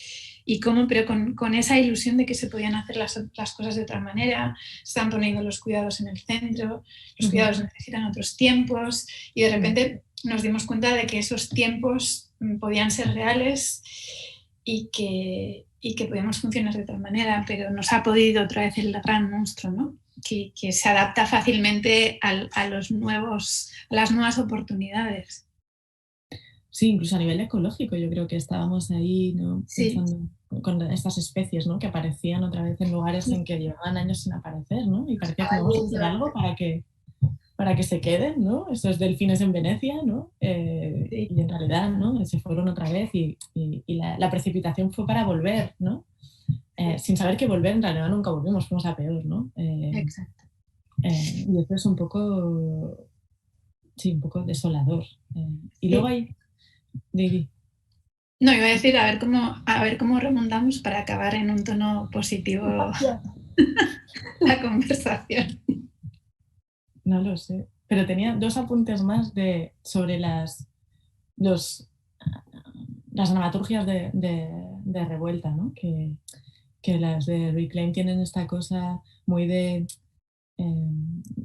cómo, pero con esa ilusión de que se podían hacer las cosas de otra manera, están poniendo los cuidados en el centro, los cuidados necesitan otros tiempos y de repente nos dimos cuenta de que esos tiempos podían ser reales y que podíamos funcionar de otra manera, pero nos ha podido otra vez el gran monstruo, ¿no?, que se adapta fácilmente a las nuevas oportunidades. Sí, incluso a nivel ecológico yo creo que estábamos ahí, ¿no?, pensando con estas especies, ¿no?, que aparecían otra vez en lugares en que llevaban años sin aparecer, ¿no?, y parecía que vamos a hacer algo para que se queden, ¿no?, esos delfines en Venecia, ¿no? Y en realidad, ¿no?, se fueron otra vez y la precipitación fue para volver, ¿no? Sin saber que volver, en realidad nunca volvemos, fuimos a peor, ¿no? Exacto. Y eso es un poco desolador. Y luego hay... No, iba a decir a ver cómo remontamos para acabar en un tono positivo la conversación. No lo sé, pero tenía 2 apuntes más sobre las dramaturgias de revuelta, ¿no? Que las de Reclaim tienen esta cosa muy de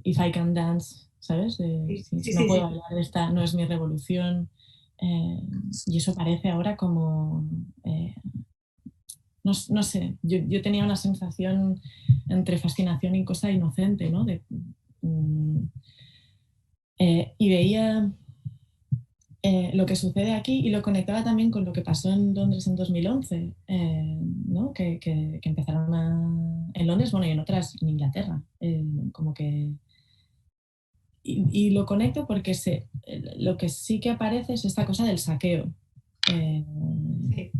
if I can dance, ¿sabes? Sí, Si sí, no sí, puedo sí. bailar, esta no es mi revolución. Y eso parece ahora como, no sé, yo tenía una sensación entre fascinación y cosa inocente, ¿no? Y veía lo que sucede aquí y lo conectaba también con lo que pasó en Londres en 2011, ¿no? Que empezaron en Londres, bueno, y en otras, en Inglaterra, como que... Y lo conecto porque lo que sí que aparece es esta cosa del saqueo. Eh, Sí.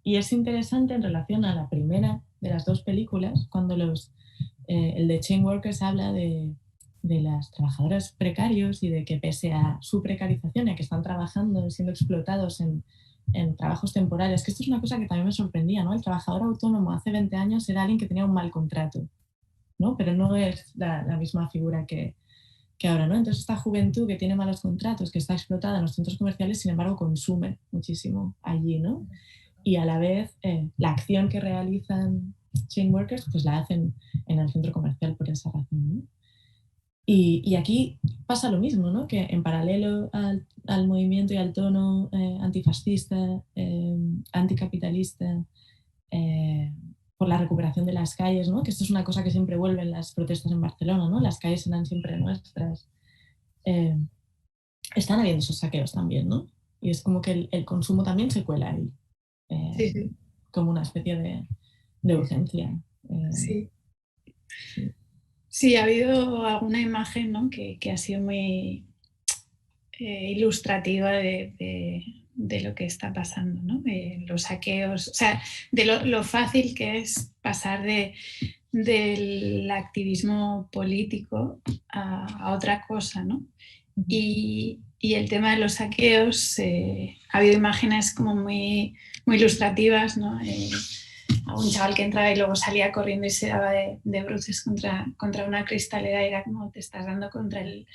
y es interesante en relación a la primera de las dos películas, cuando el de Chain Workers habla de las trabajadoras precarios y de que pese a su precarización y a que están trabajando y siendo explotados en trabajos temporales, que esto es una cosa que también me sorprendía, ¿no? El trabajador autónomo hace 20 años era alguien que tenía un mal contrato, ¿no? Pero no es la misma figura que ahora, ¿no? Entonces esta juventud que tiene malos contratos, que está explotada en los centros comerciales, sin embargo consume muchísimo allí, ¿no? Y a la vez la acción que realizan chain workers pues la hacen en el centro comercial por esa razón, ¿no? Y aquí pasa lo mismo, ¿no? Que en paralelo al movimiento y al tono antifascista, anticapitalista, por la recuperación de las calles, ¿no? Que esto es una cosa que siempre vuelve en las protestas en Barcelona, ¿no? Las calles serán siempre nuestras. Eh, están habiendo esos saqueos también, ¿no? Y es como que el consumo también se cuela ahí, Sí, sí. como una especie de urgencia. Sí. Sí. Sí, ha habido alguna imagen, ¿no? que ha sido muy ilustrativa de lo que está pasando, ¿no? Los saqueos, o sea, de lo fácil que es pasar del activismo político a otra cosa, ¿no? Y el tema de los saqueos, ha habido imágenes como muy ilustrativas, ¿no? A un chaval que entraba y luego salía corriendo y se daba de bruces contra una cristalera, y era como te estás dando contra el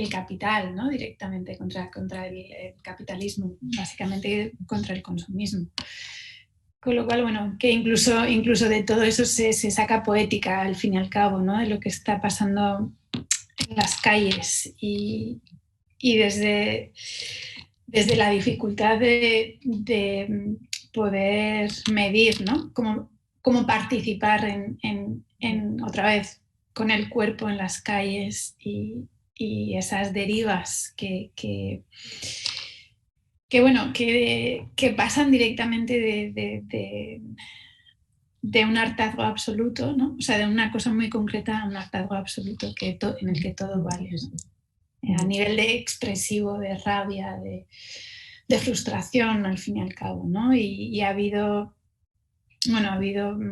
capital, ¿no? Directamente contra el capitalismo, básicamente contra el consumismo. Con lo cual, bueno, que incluso de todo eso se saca poética al fin y al cabo, ¿no? De lo que está pasando en las calles y desde la dificultad de poder medir, ¿no? Cómo participar en otra vez con el cuerpo en las calles y esas derivas bueno, que pasan directamente de un hartazgo absoluto, ¿no? O sea, de una cosa muy concreta a un hartazgo absoluto en el que todo vale, ¿no? A nivel de expresivo, de rabia, de frustración, al fin y al cabo, ¿no? Y ha habido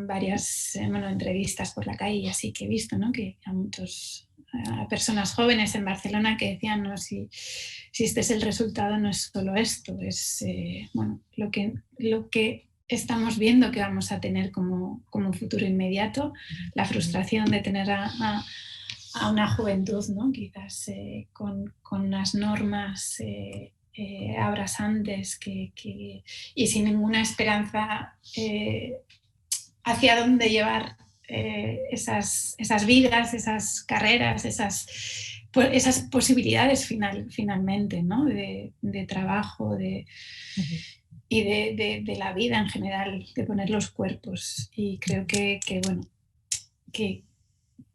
varias entrevistas por la calle y así que he visto, ¿no? Que a personas jóvenes en Barcelona que decían, ¿no? Si este es el resultado, no es solo esto, es lo que estamos viendo que vamos a tener como futuro inmediato, la frustración de tener a una juventud, ¿no? Quizás con unas normas abrasantes y sin ninguna esperanza hacia dónde llevar esas vidas, esas carreras, esas posibilidades finalmente, ¿no? de trabajo y de la vida en general, de poner los cuerpos. Y creo que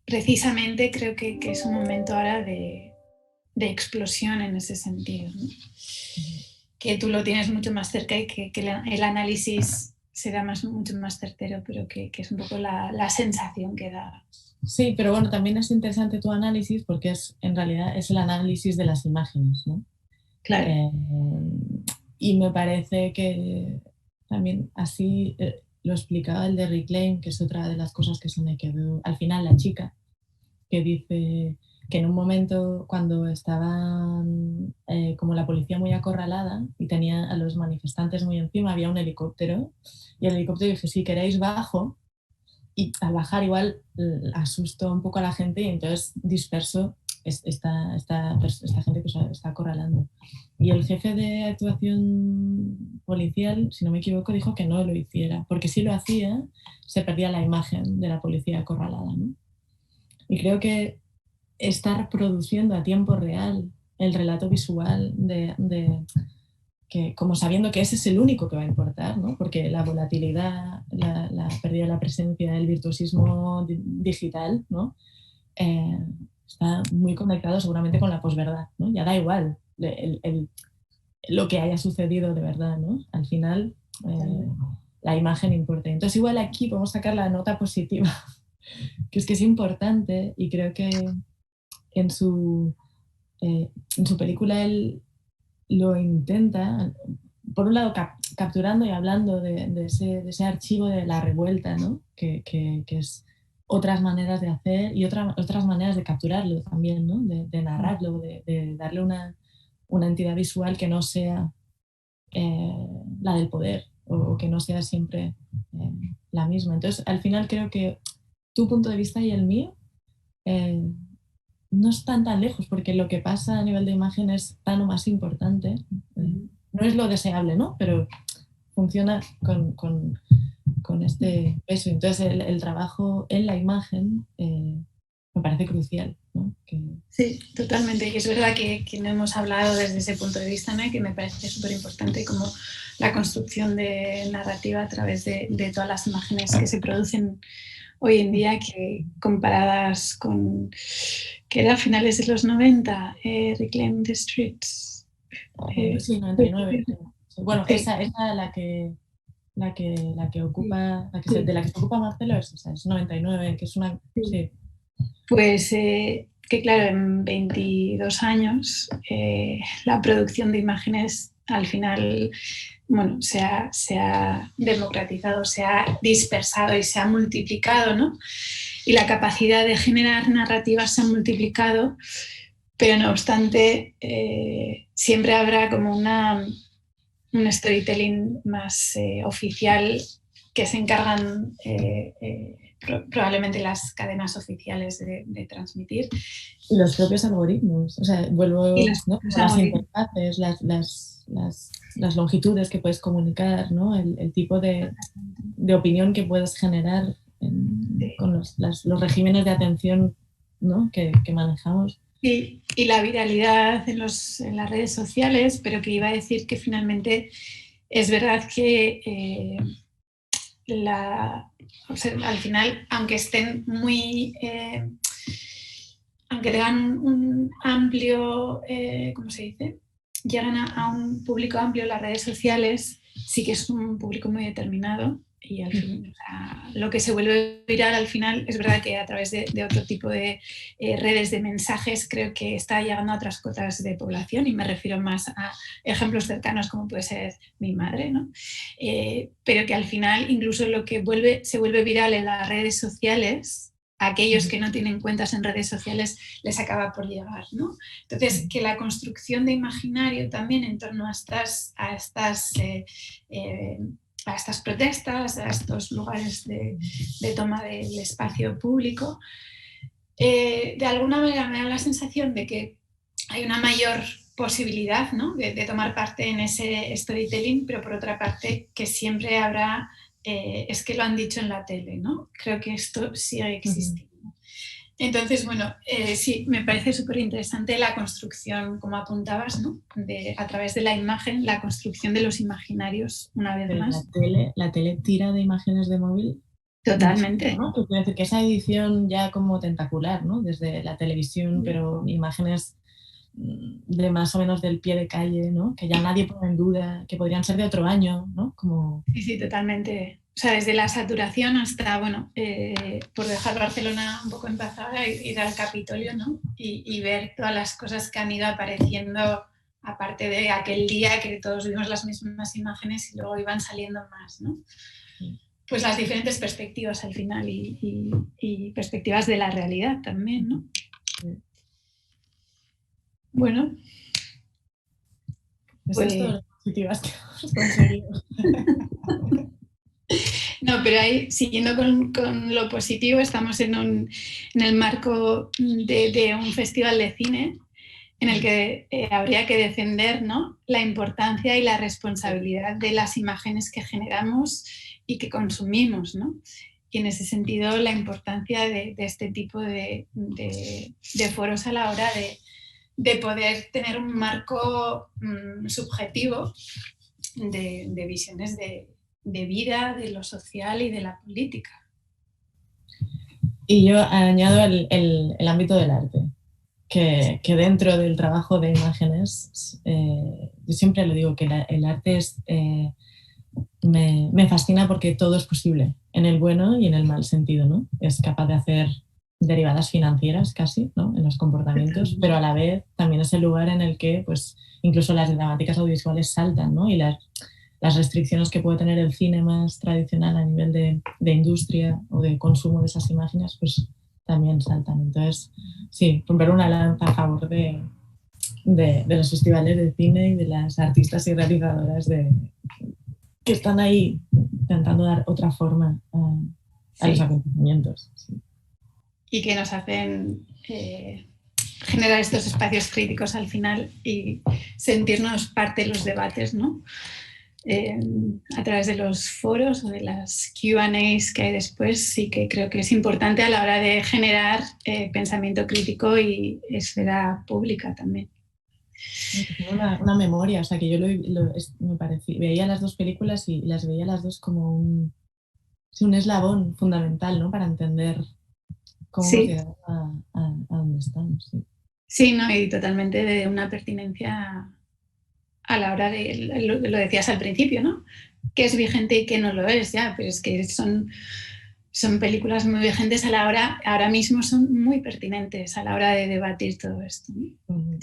precisamente creo que es un momento ahora de explosión en ese sentido, ¿no? Que tú lo tienes mucho más cerca y que el análisis será mucho más certero, pero que es un poco la sensación que da. Sí, pero bueno, también es interesante tu análisis porque en realidad es el análisis de las imágenes, ¿no? Claro. Y me parece que también así lo explicaba el de Reclaim, que es otra de las cosas que se me quedó al final, la chica, que dice que en un momento cuando estaban como la policía muy acorralada y tenía a los manifestantes muy encima, había un helicóptero y el helicóptero dice, si queréis bajo, y al bajar igual asustó un poco a la gente y entonces dispersó esta gente que os está acorralando. Y el jefe de actuación policial, si no me equivoco, dijo que no lo hiciera, porque si lo hacía se perdía la imagen de la policía acorralada, ¿no? Y creo que estar produciendo a tiempo real el relato visual que, como sabiendo que ese es el único que va a importar, ¿no? Porque la volatilidad, la pérdida de la presencia, el virtuosismo digital, ¿no? Está muy conectado seguramente con la posverdad, ¿no? Ya da igual lo que haya sucedido de verdad, ¿no? Al final la imagen importa. Entonces igual aquí podemos sacar la nota positiva, que es importante, y creo que en su película él lo intenta, por un lado capturando y hablando de ese archivo de la revuelta, ¿no? que es otras maneras de hacer y otras maneras de capturarlo también, ¿no? de narrarlo, de darle una entidad visual que no sea la del poder o que no sea siempre la misma. Entonces, al final creo que tu punto de vista y el mío no están tan lejos, porque lo que pasa a nivel de imagen es tan o más importante. No es lo deseable, ¿no? Pero funciona con este peso. Entonces el trabajo en la imagen me parece crucial, ¿no? Sí, totalmente. Y es verdad que no hemos hablado desde ese punto de vista, ¿no? Y que me parece súper importante como la construcción de narrativa a través de todas las imágenes que se producen hoy en día, que comparadas con, que era a finales de los 90, Reclaim the Streets. Sí, 99. Bueno, sí. esa la que ocupa, de la que se ocupa Marcelo es 99, que es una... Sí. Pues que claro, en 22 años la producción de imágenes al final, bueno, se ha democratizado, se ha dispersado y se ha multiplicado, ¿no? Y la capacidad de generar narrativas se ha multiplicado, pero no obstante, siempre habrá como un storytelling más oficial que se encargan probablemente las cadenas oficiales de transmitir. Y los propios algoritmos, o sea, ¿no? Las interfaces, las longitudes que puedes comunicar, ¿no? El tipo de opinión que puedes generar con los regímenes de atención, ¿no? que manejamos. Y la viralidad en las redes sociales, pero que iba a decir que finalmente es verdad que o sea, al final, aunque estén muy... aunque tengan un amplio, ¿cómo se dice? Llegan a un público amplio en las redes sociales, sí que es un público muy determinado y al fin, o sea, lo que se vuelve viral al final es verdad que a través de otro tipo de redes de mensajes creo que está llegando a otras cotas de población, y me refiero más a ejemplos cercanos como puede ser mi madre, ¿no? Pero que al final incluso lo que se vuelve viral en las redes sociales, a aquellos que no tienen cuentas en redes sociales les acaba por llegar, ¿no? Entonces, que la construcción de imaginario también en torno a estas protestas, a estos lugares de toma del espacio público, de alguna manera me da la sensación de que hay una mayor posibilidad, ¿no? de tomar parte en ese storytelling, pero por otra parte que siempre habrá, es que lo han dicho en la tele, ¿no? Creo que esto sigue existiendo. Entonces, bueno, sí, me parece súper interesante la construcción, como apuntabas, ¿no? A través de la imagen, la construcción de los imaginarios, una vez pero más. La tele tira de imágenes de móvil. Totalmente. ¿No? Quiero decir que esa edición ya como tentacular, ¿no? Desde la televisión, pero imágenes de más o menos del pie de calle, ¿no? Que ya nadie pone en duda, que podrían ser de otro año, ¿no? Como... Sí, totalmente. O sea, desde la saturación hasta, bueno, por dejar Barcelona un poco empezada, ir al Capitolio, ¿no? Y ver todas las cosas que han ido apareciendo, aparte de aquel día que todos vimos las mismas imágenes y luego iban saliendo más, ¿no? Pues las diferentes perspectivas al final y perspectivas de la realidad también, ¿no? Bueno. Pues esto es todo lo positivas que hemos conseguido. No, pero ahí, siguiendo con lo positivo, estamos en el marco de un festival de cine en el que habría que defender, ¿no?, la importancia y la responsabilidad de las imágenes que generamos y que consumimos, ¿no? Y en ese sentido, la importancia de este tipo de foros a la hora de poder tener un marco subjetivo de visiones de vida, de lo social y de la política. Y yo añado el ámbito del arte, que dentro del trabajo de imágenes, yo siempre lo digo, que el arte es, me fascina porque todo es posible, en el bueno y en el mal sentido, ¿no? Es capaz de hacer derivadas financieras casi, ¿no?, en los comportamientos, pero a la vez también es el lugar en el que pues, incluso las dramáticas audiovisuales saltan, ¿no? Y las restricciones que puede tener el cine más tradicional a nivel de industria o de consumo de esas imágenes, pues también saltan. Entonces, sí, romper una lanza a favor de los festivales de cine y de las artistas y realizadoras que están ahí intentando dar otra forma a los acontecimientos. Sí. Y que nos hacen generar estos espacios críticos al final y sentirnos parte de los debates, ¿no? A través de los foros o de las Q&As que hay después, sí que creo que es importante a la hora de generar pensamiento crítico y esfera pública también. Una memoria, o sea, que yo me parecía, veía las dos películas y las veía las dos como un eslabón fundamental, ¿no?, para entender cómo hemos llegado a donde estamos. Sí. Sí, no, y totalmente de una pertinencia a la hora de, lo decías al principio, ¿no?, que es vigente y que no lo es ya, pero es que son películas muy vigentes a la hora, ahora mismo son muy pertinentes a la hora de debatir todo esto, ¿no? Uh-huh.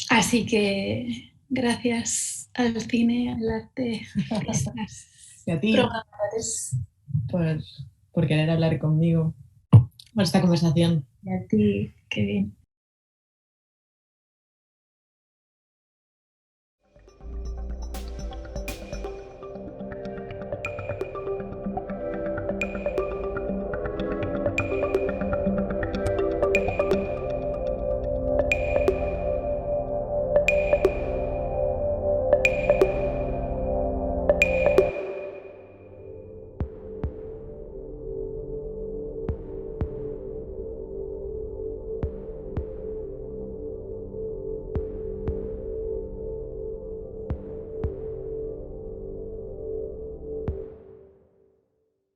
Así que gracias al cine, al arte, y a ti por querer hablar conmigo, por esta conversación. Y a ti, qué bien.